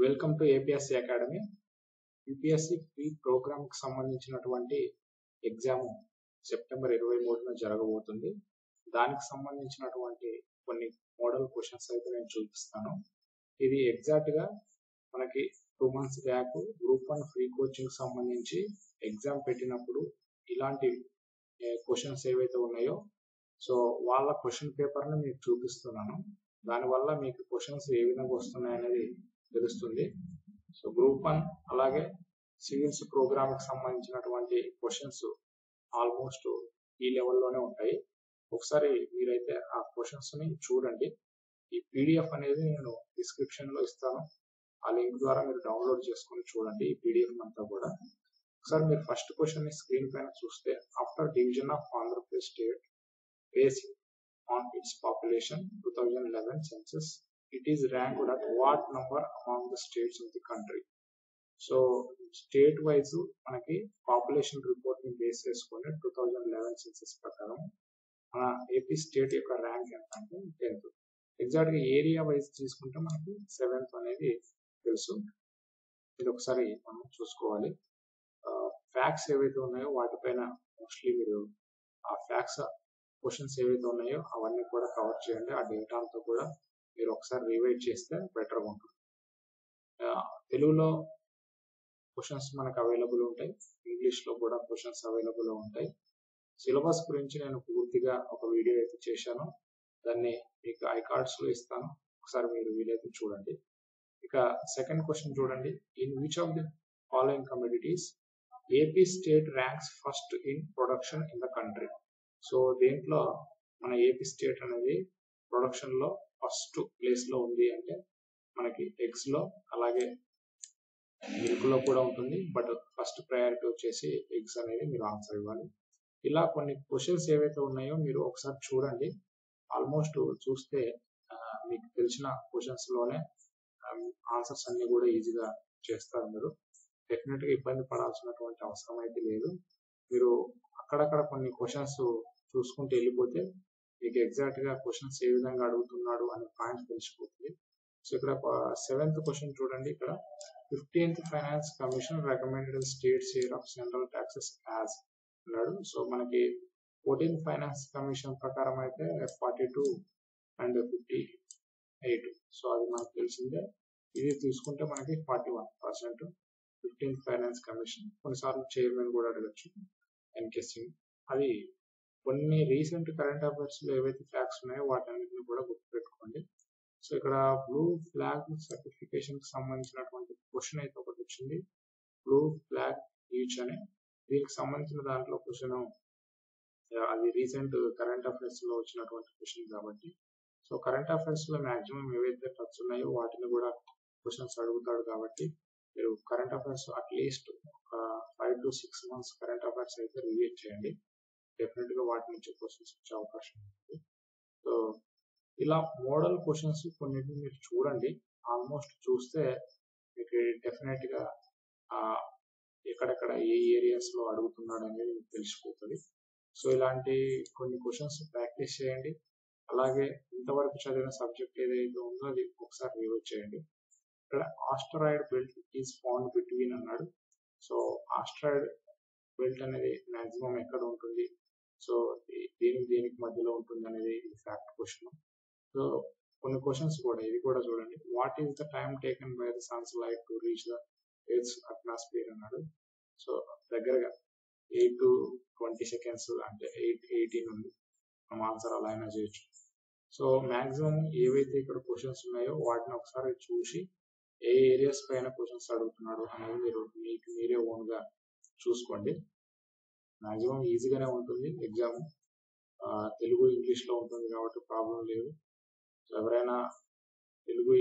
Welcome to APSC Academy. UPSC pre programme కి సంబంధించినటువంటి exam September 23న జరగబోతుంది. దానికి సంబంధించినటువంటి కొన్ని మోడల్ క్వశ్చన్స్ అయితే నేను చూపిస్తాను. ఇది ఎగ్జాక్ట్ గా మనకి 2 months back group 1 free coaching సంబంధించి ఎగ్జామ్ పెట్టినప్పుడు ఇలాంటి క్వశ్చన్స్ ఏవైతే ఉన్నాయో సో వాళ్ళ క్వశ్చన్ పేపర్ ని మీకు చూపిస్తున్నాను. దానివల్ల మీకు క్వశ్చన్స్ ఏ విధంగా వస్తున్నాయి అనేది తెలుస్తుంది. సో గ్రూప్ 1 అలాగే సివిల్స్ ప్రోగ్రామ్ కి సంబంధించినటువంటి క్వశ్చన్స్ ఆల్మోస్ట్ ఈ లెవెల్లోనే ఉంటాయి. ఒకసారి మీరైతే ఆ క్వశ్చన్స్ ని చూడండి. ఈ పీడిఎఫ్ అనేది నేను డిస్క్రిప్షన్ లో ఇస్తాను. ఆ లింక్ ద్వారా మీరు డౌన్లోడ్ చేసుకొని చూడండి ఈ పీడిఎఫ్ అంతా కూడా. ఒకసారి మీరు ఫస్ట్ క్వశ్చన్ ని స్క్రీన్ పైన చూస్తే, after division of Andhra Pradesh state based on its population 2011 census, it is ranked at what number among the states of the country? So state wise మనకి పాపులేషన్ రిపోర్ట్ ని బేస్ చేసుకొని 2011 సెన్సస్ ప్రకారం మన AP state యొక్క rank ఎంత అంటే 10th. Exact గా area wise తీసుకుంటే మనకి 7th అనేది తెలుసు. ఇది ఒకసారి మనం చూసుకోవాలి. ఫ్యాక్ట్స్ ఏవైతే ఉన్నాయో వాటిపైన మోస్ట్లీ మీరు ఆ ఫ్యాక్ట్స్ క్వశ్చన్స్ ఏవైతే ఉన్నాయో అవన్నీ కూడా కవర్ చేయండి. ఆ డేటా అంతా కూడా మీరు ఒకసారి రివైజ్ చేస్తే బెటర్గా ఉంటుంది. తెలుగులో క్వశ్చన్స్ మనకు అవైలబుల్ ఉంటాయి, ఇంగ్లీష్ లో కూడా క్వశ్చన్స్ అవైలబుల్ ఉంటాయి. సిలబస్ గురించి నేను పూర్తిగా ఒక వీడియో అయితే చేశాను, దాన్ని మీకు ఐకార్డ్స్ లో ఇస్తాను, ఒకసారి మీరు వీలైతే చూడండి. ఇక సెకండ్ క్వశ్చన్ చూడండి. In which of the following communities AP state ranks first in production in the country? So దీంట్లో మన ఏపీ స్టేట్ అనేది ప్రొడక్షన్ లో ఫస్ట్ ప్లేస్ లో ఉంది అంటే మనకి ఎగ్స్ లో అలాగే మిల్క్ లో కూడా ఉంటుంది. బట్ ఫస్ట్ ప్రయారిటీ వచ్చేసి ఎగ్స్ అనేది మీరు ఆన్సర్ ఇవ్వాలి. ఇలా కొన్ని క్వశ్చన్స్ ఏవైతే ఉన్నాయో మీరు ఒకసారి చూడండి. ఆల్మోస్ట్ చూస్తే మీకు తెలిసిన క్వశ్చన్స్ లోనే ఆన్సర్స్ అన్ని కూడా ఈజీగా చేస్తారు. మీరు డెఫినెట్ గా ఇబ్బంది పడాల్సినటువంటి అవసరం అయితే లేదు. మీరు అక్కడక్కడ కొన్ని క్వశ్చన్స్ చూసుకుంటూ వెళ్ళిపోతే మీకు ఎగ్జాక్ట్ గా క్వశ్చన్స్ ఏ విధంగా అడుగుతున్నాడు అనే పాయింట్ తెలిసిపోతుంది. సో ఇక్కడ 7th క్వశ్చన్ చూడండి. ఇక్కడ 15th finance commission recommended state share of central taxes as అన్నాడు. సో మనకి 14th ఫైనాన్స్ కమిషన్ ప్రకారం అయితే 42 and 58. సో అది మనకు తెలిసిందే. ఇది తీసుకుంటే మనకి 41%. 15th ఫైనాన్స్ కమిషన్ కొన్నిసార్లు చైర్మన్ కూడా అడగచ్చు ఎన్కేసింగ్. అది కొన్ని రీసెంట్ కరెంట్ అఫైర్స్ లో ఏవైతే ఫ్యాక్ట్స్ ఉన్నాయో వాటన్నిటిని కూడా గుర్తుపెట్టుకోండి. సో ఇక్కడ బ్లూ ఫ్లాగ్ సర్టిఫికేషన్ కి సంబంధించినటువంటి క్వశ్చన్ అయితే ఒకటి వచ్చింది, బ్లూ ఫ్లాగ్ ఈచ్ అని. దీనికి సంబంధించిన దాంట్లో క్వశ్చన్ అది రీసెంట్ కరెంట్ అఫైర్స్ లో వచ్చినటువంటి క్వశ్చన్ కాబట్టి, సో కరెంట్ అఫైర్స్ లో మాక్సిమం ఏవైతే టచ్ ఉన్నాయో వాటిని కూడా క్వశ్చన్స్ అడుగుతాడు. కాబట్టి మీరు కరెంట్ అఫైర్స్ అట్లీస్ట్ ఒక 5 to 6 months కరెంట్ అఫైర్స్ అయితే రివ్యూ చేయండి. డెఫినెట్ గా వాటి నుంచి క్వశ్చన్స్ వచ్చే అవకాశం ఉంటుంది. సో ఇలా మోడల్ క్వశ్చన్స్ కొన్నిటిని మీరు చూడండి. ఆల్మోస్ట్ చూస్తే మీకు డెఫినెట్ గా ఎక్కడెక్కడ ఏ ఏరియాస్ లో అడుగుతున్నాడు అనేది మీకు తెలిసిపోతుంది. సో ఇలాంటి కొన్ని క్వశ్చన్స్ ప్రాక్టీస్ చేయండి. అలాగే ఇంతవరకు చదివిన సబ్జెక్ట్ ఏదైతే ఉందో అది ఒకసారి రివ్యూ చేయండి. ఇక్కడ asteroid belt is found between అన్నాడు. సో ఆస్టరాయిడ్ బెల్ట్ అనేది మాక్సిమం ఎక్కడ ఉంటుంది, సో దేనికి మధ్యలో ఉంటుంది అనేది ఫ్యాక్ట్ క్వశ్చన్. సో కొన్ని క్వశ్చన్స్ కూడా ఇది కూడా చూడండి. What is the time taken by the sun's light to reach the earth's atmosphere అన్నాడు. సో దగ్గరగా 8 to 20 seconds అంటే 8:18 ఉంది. మనం ఆన్సర్ అలా అయినా చేయొచ్చు. సో మాక్సిమం ఏవైతే ఇక్కడ క్వశ్చన్స్ ఉన్నాయో వాటిని ఒకసారి చూసి ఏ ఏరియాస్ పైన క్వశ్చన్స్ అడుగుతున్నాడు అనేది మీరు మీకు మీరే ఓన్ గా చూసుకోండి. మాక్సిమం ఈజీగానే ఉంటుంది ఎగ్జామ్. తెలుగు ఇంగ్లీష్ లో ఉంటుంది కాబట్టి ప్రాబ్లం లేదు. ఎవరైనా తెలుగు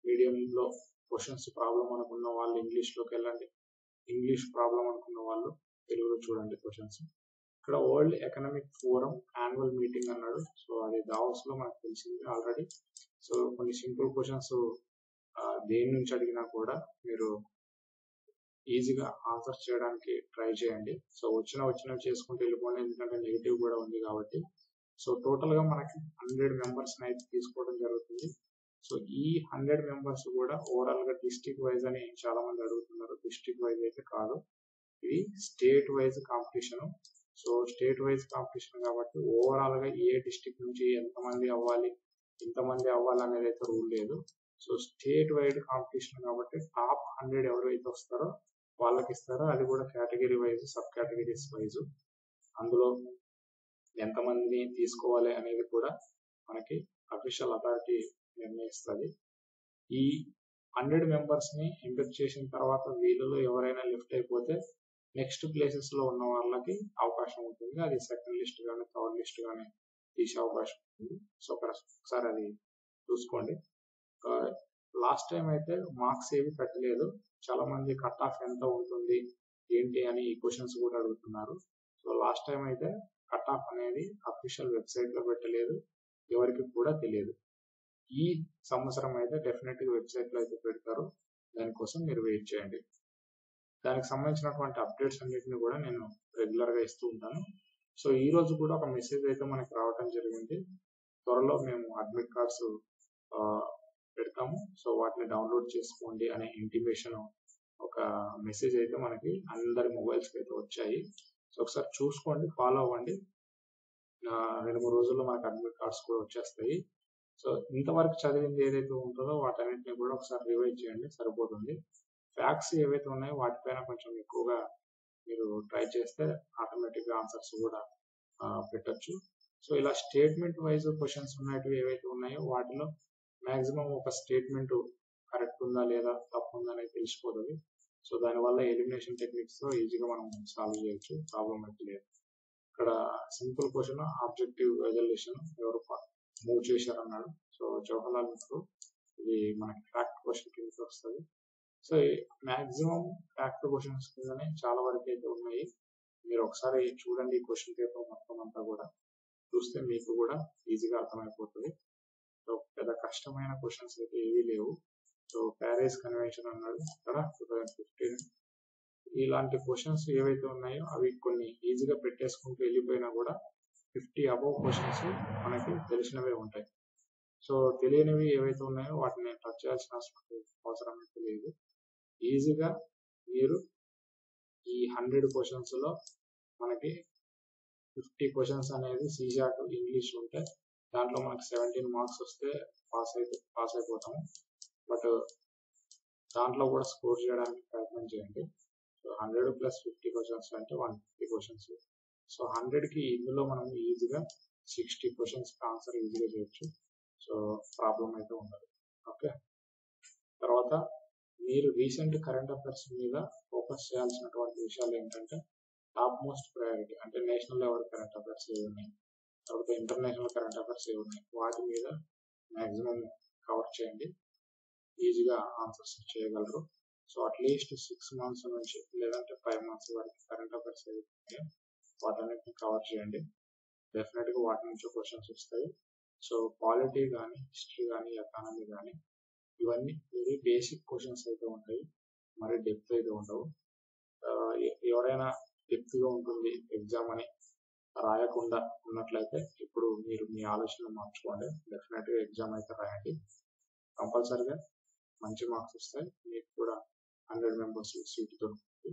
మీడియంలో క్వశ్చన్స్ ప్రాబ్లం అనుకున్న వాళ్ళు ఇంగ్లీష్ లోకి వెళ్ళండి, ఇంగ్లీష్ ప్రాబ్లం అనుకున్న వాళ్ళు తెలుగులో చూడండి క్వశ్చన్స్. ఇక్కడ world economic forum annual meeting అన్నాడు. సో అది దావోస్ లో మనకు తెలిసింది ఆల్రెడీ. సో కొన్ని సింపుల్ క్వశ్చన్స్ దేని నుంచి అడిగినా కూడా మీరు ఈజీగా ఆన్సర్ చేయడానికి ట్రై చేయండి. సో వచ్చినవి చేసుకుంటూ వెళ్ళిపోండి, ఎందుకంటే నెగిటివ్ కూడా ఉంది కాబట్టి. సో టోటల్ గా మనకి 100 మెంబర్స్ అయితే తీసుకోవడం జరుగుతుంది. సో ఈ 100 మెంబర్స్ కూడా ఓవరాల్ గా డిస్ట్రిక్ట్ వైజ్ అని చాలా మంది అడుగుతున్నారు. డిస్ట్రిక్ట్ వైజ్ అయితే కాదు, ఇది state wise competition. So state wise competition కాబట్టి ఓవరాల్ గా ఏ డిస్ట్రిక్ట్ నుంచి ఇంతమంది అవ్వాలి అనేది అయితే రూల్ లేదు. సో స్టేట్ వైడ్ కాంపిటీషన్ కాబట్టి టాప్ 100 ఎవరైతే వస్తారో వాళ్ళకి ఇస్తారో, అది కూడా category wise, sub categories wise. అందులో ఎంతమంది తీసుకోవాలి అనేది కూడా మనకి అఫీషియల్ అథారిటీ నిర్ణయిస్తుంది. ఈ 100 మెంబర్స్ ని ఎంపిక చేసిన తర్వాత వీళ్ళలో ఎవరైనా లిఫ్ట్ అయిపోతే నెక్స్ట్ ప్లేసెస్ లో ఉన్న వాళ్ళకి అవకాశం ఉంటుంది. అది సెకండ్ లిస్ట్ కానీ థర్డ్ లిస్ట్ కానీ తీసే అవకాశం ఉంటుంది. సో ఒకసారి అది చూసుకోండి. లాస్ట్ టైం అయితే మార్క్స్ ఏవి పెట్టలేదు. చాలా మంది కట్ ఆఫ్ ఎంత ఉంటుంది ఏంటి అని ఈ క్వశ్చన్స్ కూడా అడుగుతున్నారు. సో లాస్ట్ టైం అయితే కట్ ఆఫ్ అనేది అఫీషియల్ వెబ్సైట్ లో పెట్టలేదు, ఎవరికి కూడా తెలియదు. ఈ సంవత్సరం అయితే డెఫినెట్ గా వెబ్సైట్ లో అయితే పెడతారు. దానికోసం మీరు వెయిట్ చేయండి. దానికి సంబంధించినటువంటి అప్డేట్స్ అన్నిటిని కూడా నేను రెగ్యులర్ గా ఇస్తూ ఉంటాను. సో ఈ రోజు కూడా ఒక మెసేజ్ అయితే మనకి రావడం జరిగింది. త్వరలో మేము అడ్మిట్ కార్డ్స్ పెడతాము, సో వాటిని డౌన్లోడ్ చేసుకోండి అనే ఇంటిమేషన్ ఒక మెసేజ్ అయితే మనకి అందరి మొబైల్స్ కి అయితే వచ్చాయి. సో ఒకసారి చూసుకోండి, ఫాలో అవ్వండి. 2-3 రోజుల్లో మనకి అడ్మిట్ కార్డ్స్ కూడా వచ్చేస్తాయి. సో ఇంతవరకు చదివింది ఏదైతే ఉంటుందో వాటన్నిటిని కూడా ఒకసారి రివైజ్ చేయండి, సరిపోతుంది. ఫ్యాక్ట్స్ ఏవైతే ఉన్నాయో వాటిపైన కొంచెం ఎక్కువగా మీరు ట్రై చేస్తే ఆటోమేటిక్ గా ఆన్సర్స్ కూడా పెట్టొచ్చు. సో ఇలా స్టేట్మెంట్ వైజ్ క్వశ్చన్స్ ఉన్నటివి ఏవైతే ఉన్నాయో వాటిలో మాక్సిమం ఒక స్టేట్మెంట్ కరెక్ట్ ఉందా లేదా తప్పు ఉందా అనేది తెలిసిపోతుంది. సో దానివల్ల ఎలిమినేషన్ టెక్నిక్స్ తో ఈజీగా మనం సాల్వ్ చేయొచ్చు, ప్రాబ్లం అయితే లేదు. ఇక్కడ సింపుల్ క్వశ్చన్, ఆబ్జెక్టివ్ ఎవాల్యుయేషన్ ఎవరు మూవ్ చేశారు అన్నాడు. సో జవహర్లాల్ నెహ్రూ, ఇది మనకి ఫ్యాక్ట్ క్వశ్చన్ కింద వస్తుంది. సో మాక్సిమం ఫ్యాక్ట్ క్వశ్చన్స్ కిందనే చాలా వరకు అయితే ఉన్నాయి. మీరు ఒకసారి చూడండి క్వశ్చన్ పేపర్ మొత్తం అంతా కూడా, చూస్తే మీకు కూడా ఈజీగా అర్థమైపోతుంది. సో పెద్ద కష్టమైన క్వశ్చన్స్ అయితే ఏవీ లేవు. సో ప్యారిస్ కన్వెన్షన్ అన్నాడు ఇక్కడ 2015. ఇలాంటి క్వశ్చన్స్ ఏవైతే ఉన్నాయో అవి కొన్ని ఈజీగా పెట్టేసుకుంటూ వెళ్ళిపోయినా కూడా 50 అబౌవ్ క్వశ్చన్స్ మనకి తెలిసినవే ఉంటాయి. సో తెలియనివి ఏవైతే ఉన్నాయో వాటిని టచ్ చేయాల్సిన అవసరం అయితే లేదు. ఈజీగా మీరు ఈ 100 క్వశ్చన్స్ లో మనకి 50 క్వశ్చన్స్ అనేది సీజాట్ ఇంగ్లీష్ ఉంటే దాంట్లో మనకి 17 మార్క్స్ వస్తే పాస్ అయిపోతాము. బట్ దాంట్లో కూడా స్కోర్ చేయడానికి ప్రయత్నం చేయండి. సో 100 + 50 క్వశ్చన్స్ అంటే 150 క్వశ్చన్స్. సో 100కి ఇందులో మనం ఈజీగా 60 క్వశ్చన్స్ ఆన్సర్ ఈజీగా చేయొచ్చు. సో ప్రాబ్లం అయితే ఉండదు. ఓకే, తర్వాత మీరు రీసెంట్ కరెంట్ అఫైర్స్ మీద ఫోకస్ చేయాల్సినటువంటి విషయాలు ఏంటంటే టాప్ మోస్ట్ ప్రయారిటీ అంటే నేషనల్ లెవెల్ కరెంట్ అఫైర్స్ ఏవి ఉన్నాయి, తర్వాత ఇంటర్నేషనల్ కరెంట్ అఫైర్స్ ఏవి ఉన్నాయి, వాటి మీద మాక్సిమం కవర్ చేయండి. ఈజీగా ఆన్సర్స్ చేయగలరు. సో అట్లీస్ట్ 6 months నుంచి లేదంటే 5 months వరకు కరెంట్ అఫైర్స్ ఏవి ఉన్నాయో వాటన్నిటిని కవర్ చేయండి. డెఫినెట్ గా వాటి నుంచి క్వశ్చన్స్ వస్తాయి. సో పాలిటీ కానీ హిస్టరీ కానీ ఎకానమీ కానీ ఇవన్నీ వెరీ బేసిక్ క్వశ్చన్స్ అయితే ఉంటాయి, మరి డెప్త్ అయితే ఉండవు. ఎవరైనా డెప్త్ గా ఉంటుంది ఎగ్జామ్ అని రాయకుండా ఉన్నట్లయితే ఇప్పుడు మీరు మీ ఆలోచన మార్చుకోండి. డెఫినెట్ గా ఎగ్జామ్ అయితే రాయండి, కంపల్సరిగా మంచి మార్క్స్ వస్తాయి. మీకు కూడా 100 మెంబర్స్ సీట్ దొరుకుతుంది,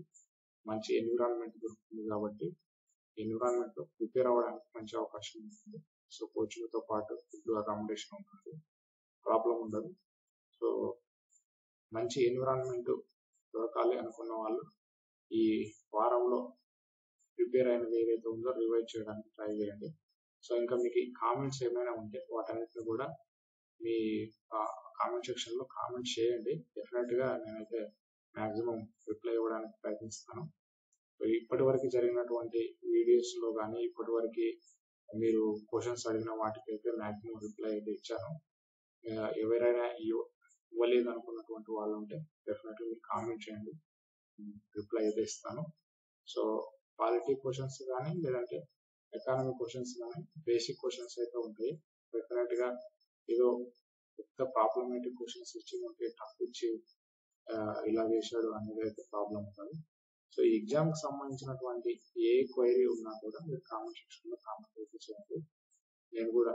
మంచి ఎన్విరాన్మెంట్ దొరుకుతుంది. కాబట్టి ఎన్విరాన్మెంట్ లో ప్రిపేర్ అవ్వడానికి మంచి అవకాశం ఉంటుంది. సో కోచింగ్ తో పాటు ఫుడ్ అకామిడేషన్ ఉంటుంది, ప్రాబ్లం ఉండదు. సో మంచి ఎన్విరాన్మెంట్ దొరకాలి అనుకున్న వాళ్ళు ఈ వారంలో ప్రిపేర్ అయినది ఏదైతే ఉందో రివైజ్ చేయడానికి ట్రై చేయండి. సో ఇంకా మీకు కామెంట్స్ ఏమైనా ఉంటే వాటన్నిటిని కూడా మీ కామెంట్ సెక్షన్ లో కామెంట్ చేయండి. డెఫినెట్ గా నేనైతే మాక్సిమం రిప్లై ఇవ్వడానికి ప్రయత్నిస్తాను. ఇప్పటి వరకు జరిగినటువంటి వీడియోస్ లో కానీ ఇప్పటి వరకు మీరు క్వశ్చన్స్ అడిగిన వాటికైతే మాక్సిమం రిప్లై అయితే ఇచ్చాను. ఎవరైనా ఇవ్వలేదు అనుకున్నటువంటి వాళ్ళు ఉంటే డెఫినెట్ గా మీరు కామెంట్ చేయండి, రిప్లై అయితే ఇస్తాను. సో పాలిటీ క్వశ్చన్స్ కానీ లేదంటే ఎకానమీ క్వశ్చన్స్ కానీ బేసిక్ క్వశ్చన్స్ అయితే ఉంటాయి. డెఫినెట్ గా ఏదో పెద్ద ప్రాబ్లమేటిక్ క్వశ్చన్స్ ఇచ్చి ఉంటే టఫ్ ఇచ్చి ఇలా చేశాడు అనేది అయితే ప్రాబ్లం ఉంటుంది. సో ఈ ఎగ్జామ్ కి సంబంధించినటువంటి ఏ క్వైరీ ఉన్నా కూడా మీరు కామెంట్ సెక్షన్ లో కామెంట్ అయితే చేయండి. నేను కూడా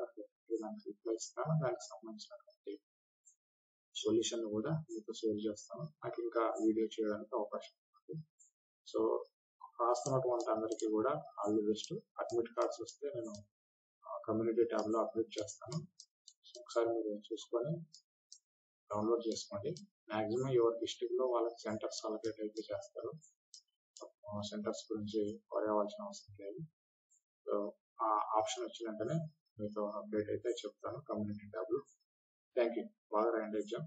దానికి రిప్లై ఇస్తాను. దానికి సంబంధించినటువంటి సొల్యూషన్ కూడా మీతో షేర్ చేస్తాను. నాకు ఇంకా వీడియో చేయడానికి అవకాశం ఉంది. సో రాస్తున్నటువంటి అందరికీ కూడా all the best. Admit cards వస్తే నేను కమ్యూనిటీ ట్యాబ్ లో అప్డేట్ చేస్తాను. ఒకసారి మీరు చూసుకొని డౌన్లోడ్ చేసుకోండి. మాక్సిమం ఎవరి డిస్ట్రిక్ట్ లో వాళ్ళకి సెంటర్స్ అలొకేట్ అయితే చేస్తారు. సెంటర్స్ గురించి వరి అవ్వాల్సిన అవసరం లేదు. సో ఆ ఆప్షన్ వచ్చిన వెంటనే మీతో అప్డేట్ అయితే చెప్తాను కమ్యూనిటీ ట్యాబ్ లో. Thank you. బాగా రాయండి ఎగ్జామ్.